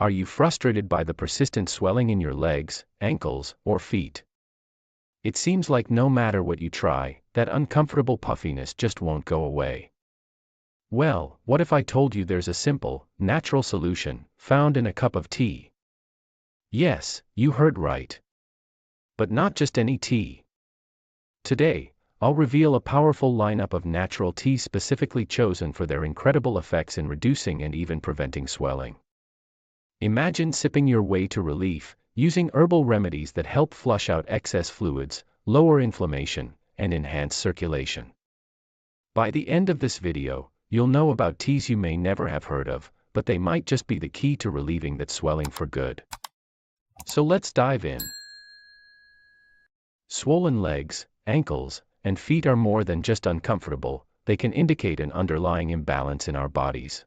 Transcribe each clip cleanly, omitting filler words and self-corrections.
Are you frustrated by the persistent swelling in your legs, ankles, or feet? It seems like no matter what you try, that uncomfortable puffiness just won't go away. Well, what if I told you there's a simple, natural solution, found in a cup of tea? Yes, you heard right. But not just any tea. Today, I'll reveal a powerful lineup of natural teas specifically chosen for their incredible effects in reducing and even preventing swelling. Imagine sipping your way to relief, using herbal remedies that help flush out excess fluids, lower inflammation, and enhance circulation. By the end of this video, you'll know about teas you may never have heard of, but they might just be the key to relieving that swelling for good. So let's dive in. Swollen legs, ankles, and feet are more than just uncomfortable, they can indicate an underlying imbalance in our bodies.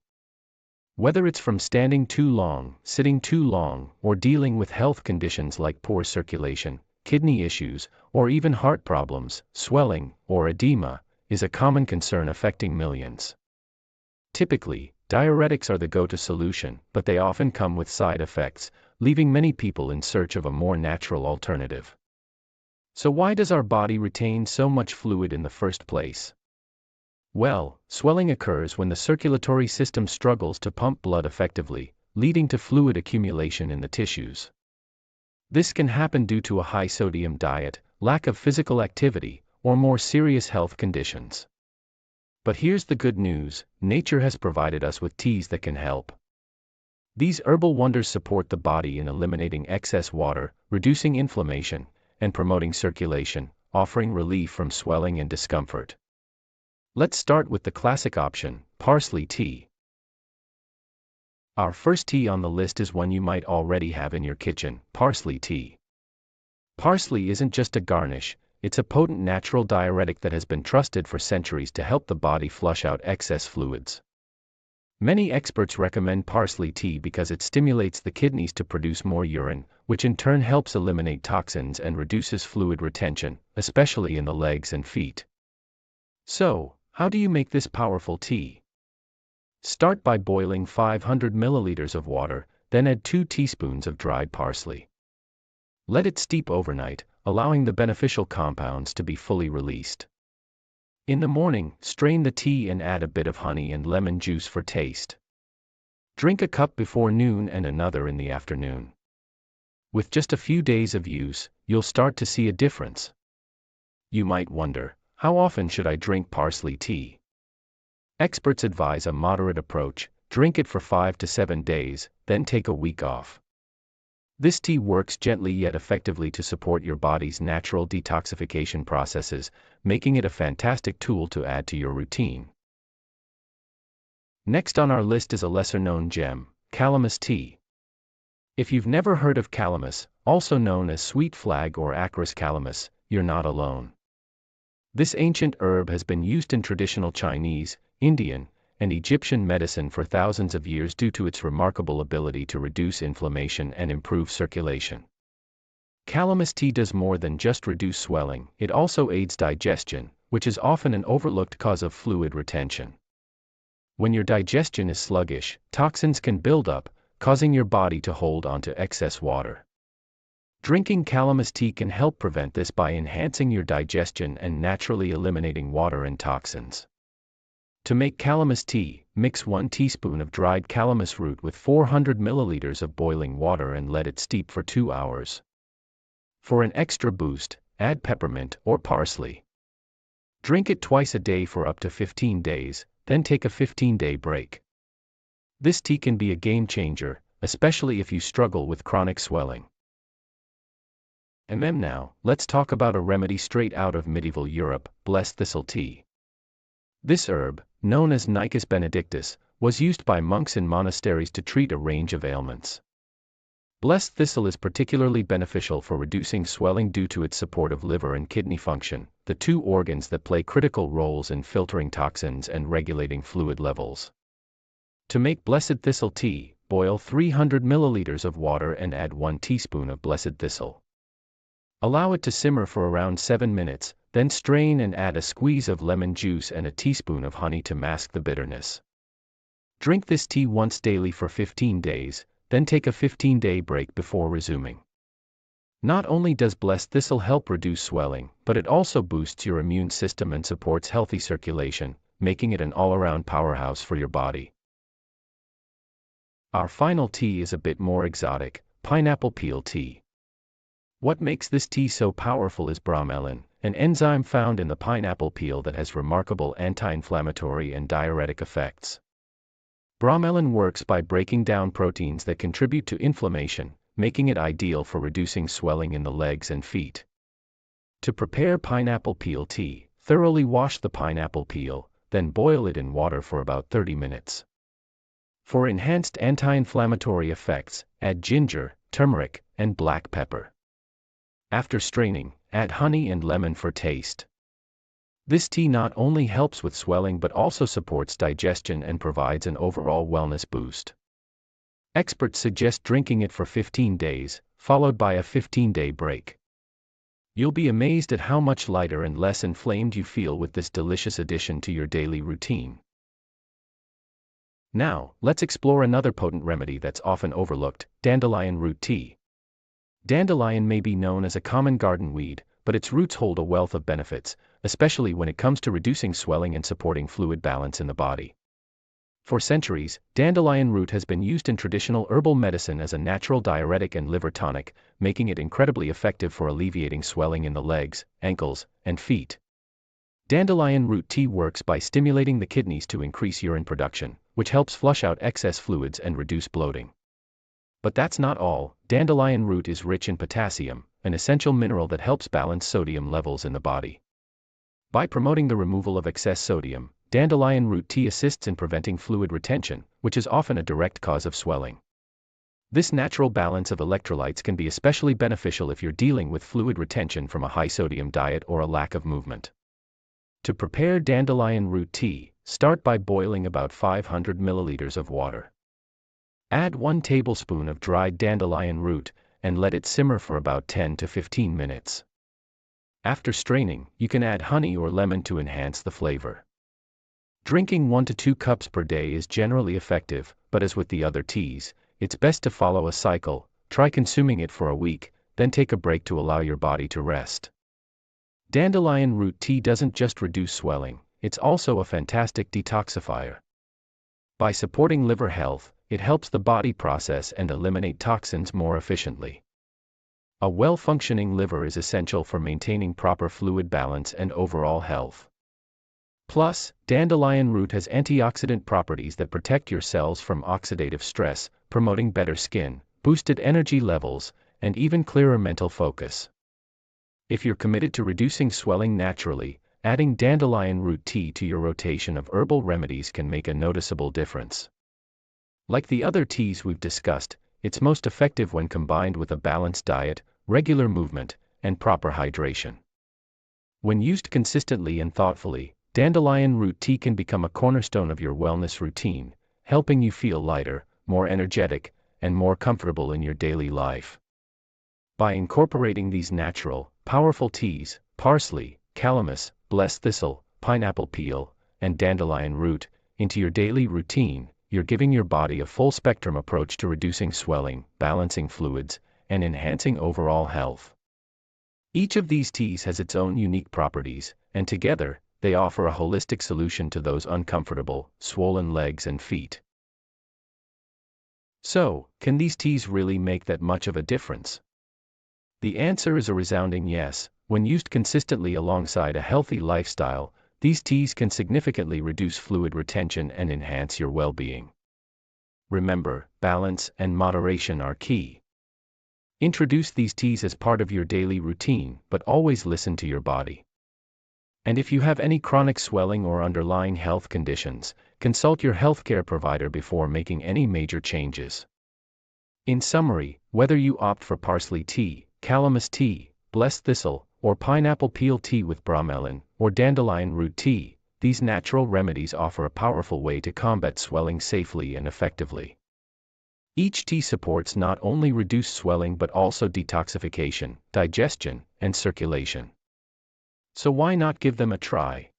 Whether it's from standing too long, sitting too long, or dealing with health conditions like poor circulation, kidney issues, or even heart problems, swelling, or edema, is a common concern affecting millions. Typically, diuretics are the go-to solution, but they often come with side effects, leaving many people in search of a more natural alternative. So why does our body retain so much fluid in the first place? Well, swelling occurs when the circulatory system struggles to pump blood effectively, leading to fluid accumulation in the tissues. This can happen due to a high-sodium diet, lack of physical activity, or more serious health conditions. But here's the good news: nature has provided us with teas that can help. These herbal wonders support the body in eliminating excess water, reducing inflammation, and promoting circulation, offering relief from swelling and discomfort. Let's start with the classic option, parsley tea. Our first tea on the list is one you might already have in your kitchen, parsley tea. Parsley isn't just a garnish, it's a potent natural diuretic that has been trusted for centuries to help the body flush out excess fluids. Many experts recommend parsley tea because it stimulates the kidneys to produce more urine, which in turn helps eliminate toxins and reduces fluid retention, especially in the legs and feet. So, how do you make this powerful tea? Start by boiling 500 milliliters of water, then add 2 teaspoons of dried parsley. Let it steep overnight, allowing the beneficial compounds to be fully released. In the morning, strain the tea and add a bit of honey and lemon juice for taste. Drink a cup before noon and another in the afternoon. With just a few days of use, you'll start to see a difference. You might wonder, how often should I drink parsley tea? Experts advise a moderate approach: drink it for 5 to 7 days, then take a week off. This tea works gently yet effectively to support your body's natural detoxification processes, making it a fantastic tool to add to your routine. Next on our list is a lesser-known gem, calamus tea. If you've never heard of calamus, also known as sweet flag or Acarus calamus, you're not alone. This ancient herb has been used in traditional Chinese, Indian, and Egyptian medicine for thousands of years due to its remarkable ability to reduce inflammation and improve circulation. Calamus tea does more than just reduce swelling, it also aids digestion, which is often an overlooked cause of fluid retention. When your digestion is sluggish, toxins can build up, causing your body to hold onto excess water. Drinking calamus tea can help prevent this by enhancing your digestion and naturally eliminating water and toxins. To make calamus tea, mix 1 teaspoon of dried calamus root with 400 milliliters of boiling water and let it steep for 2 hours. For an extra boost, add peppermint or parsley. Drink it twice a day for up to 15 days, then take a 15-day break. This tea can be a game changer, especially if you struggle with chronic swelling. Now, let's talk about a remedy straight out of medieval Europe, blessed thistle tea. This herb, known as Nicus benedictus, was used by monks in monasteries to treat a range of ailments. Blessed thistle is particularly beneficial for reducing swelling due to its support of liver and kidney function, the 2 organs that play critical roles in filtering toxins and regulating fluid levels. To make blessed thistle tea, boil 300 milliliters of water and add 1 teaspoon of blessed thistle. Allow it to simmer for around 7 minutes, then strain and add a squeeze of lemon juice and a teaspoon of honey to mask the bitterness. Drink this tea once daily for 15 days, then take a 15-day break before resuming. Not only does blessed thistle help reduce swelling, but it also boosts your immune system and supports healthy circulation, making it an all-around powerhouse for your body. Our final tea is a bit more exotic, pineapple peel tea. What makes this tea so powerful is bromelain, an enzyme found in the pineapple peel that has remarkable anti-inflammatory and diuretic effects. Bromelain works by breaking down proteins that contribute to inflammation, making it ideal for reducing swelling in the legs and feet. To prepare pineapple peel tea, thoroughly wash the pineapple peel, then boil it in water for about 30 minutes. For enhanced anti-inflammatory effects, add ginger, turmeric, and black pepper. After straining, add honey and lemon for taste. This tea not only helps with swelling but also supports digestion and provides an overall wellness boost. Experts suggest drinking it for 15 days, followed by a 15-day break. You'll be amazed at how much lighter and less inflamed you feel with this delicious addition to your daily routine. Now, let's explore another potent remedy that's often overlooked, dandelion root tea. Dandelion may be known as a common garden weed, but its roots hold a wealth of benefits, especially when it comes to reducing swelling and supporting fluid balance in the body. For centuries, dandelion root has been used in traditional herbal medicine as a natural diuretic and liver tonic, making it incredibly effective for alleviating swelling in the legs, ankles, and feet. Dandelion root tea works by stimulating the kidneys to increase urine production, which helps flush out excess fluids and reduce bloating. But that's not all. Dandelion root is rich in potassium, an essential mineral that helps balance sodium levels in the body. By promoting the removal of excess sodium, dandelion root tea assists in preventing fluid retention, which is often a direct cause of swelling. This natural balance of electrolytes can be especially beneficial if you're dealing with fluid retention from a high-sodium diet or a lack of movement. To prepare dandelion root tea, start by boiling about 500 milliliters of water. Add 1 tablespoon of dried dandelion root, and let it simmer for about 10 to 15 minutes. After straining, you can add honey or lemon to enhance the flavor. Drinking 1 to 2 cups per day is generally effective, but as with the other teas, it's best to follow a cycle. Try consuming it for a week, then take a break to allow your body to rest. Dandelion root tea doesn't just reduce swelling, it's also a fantastic detoxifier. By supporting liver health, it helps the body process and eliminate toxins more efficiently. A well-functioning liver is essential for maintaining proper fluid balance and overall health. Plus, dandelion root has antioxidant properties that protect your cells from oxidative stress, promoting better skin, boosted energy levels, and even clearer mental focus. If you're committed to reducing swelling naturally, adding dandelion root tea to your rotation of herbal remedies can make a noticeable difference. Like the other teas we've discussed, it's most effective when combined with a balanced diet, regular movement, and proper hydration. When used consistently and thoughtfully, dandelion root tea can become a cornerstone of your wellness routine, helping you feel lighter, more energetic, and more comfortable in your daily life. By incorporating these natural, powerful teas, parsley, calamus, blessed thistle, pineapple peel, and dandelion root, into your daily routine, you're giving your body a full-spectrum approach to reducing swelling, balancing fluids, and enhancing overall health. Each of these teas has its own unique properties, and together, they offer a holistic solution to those uncomfortable, swollen legs and feet. So, can these teas really make that much of a difference? The answer is a resounding yes. When used consistently alongside a healthy lifestyle, these teas can significantly reduce fluid retention and enhance your well-being. Remember, balance and moderation are key. Introduce these teas as part of your daily routine, but always listen to your body. And if you have any chronic swelling or underlying health conditions, consult your healthcare provider before making any major changes. In summary, whether you opt for parsley tea, calamus tea, blessed thistle, or pineapple peel tea with bromelain, or dandelion root tea, these natural remedies offer a powerful way to combat swelling safely and effectively. Each tea supports not only reduced swelling but also detoxification, digestion, and circulation. So why not give them a try?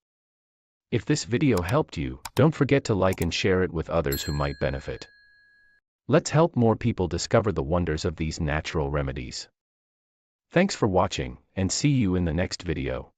If this video helped you, don't forget to like and share it with others who might benefit. Let's help more people discover the wonders of these natural remedies. Thanks for watching, and see you in the next video.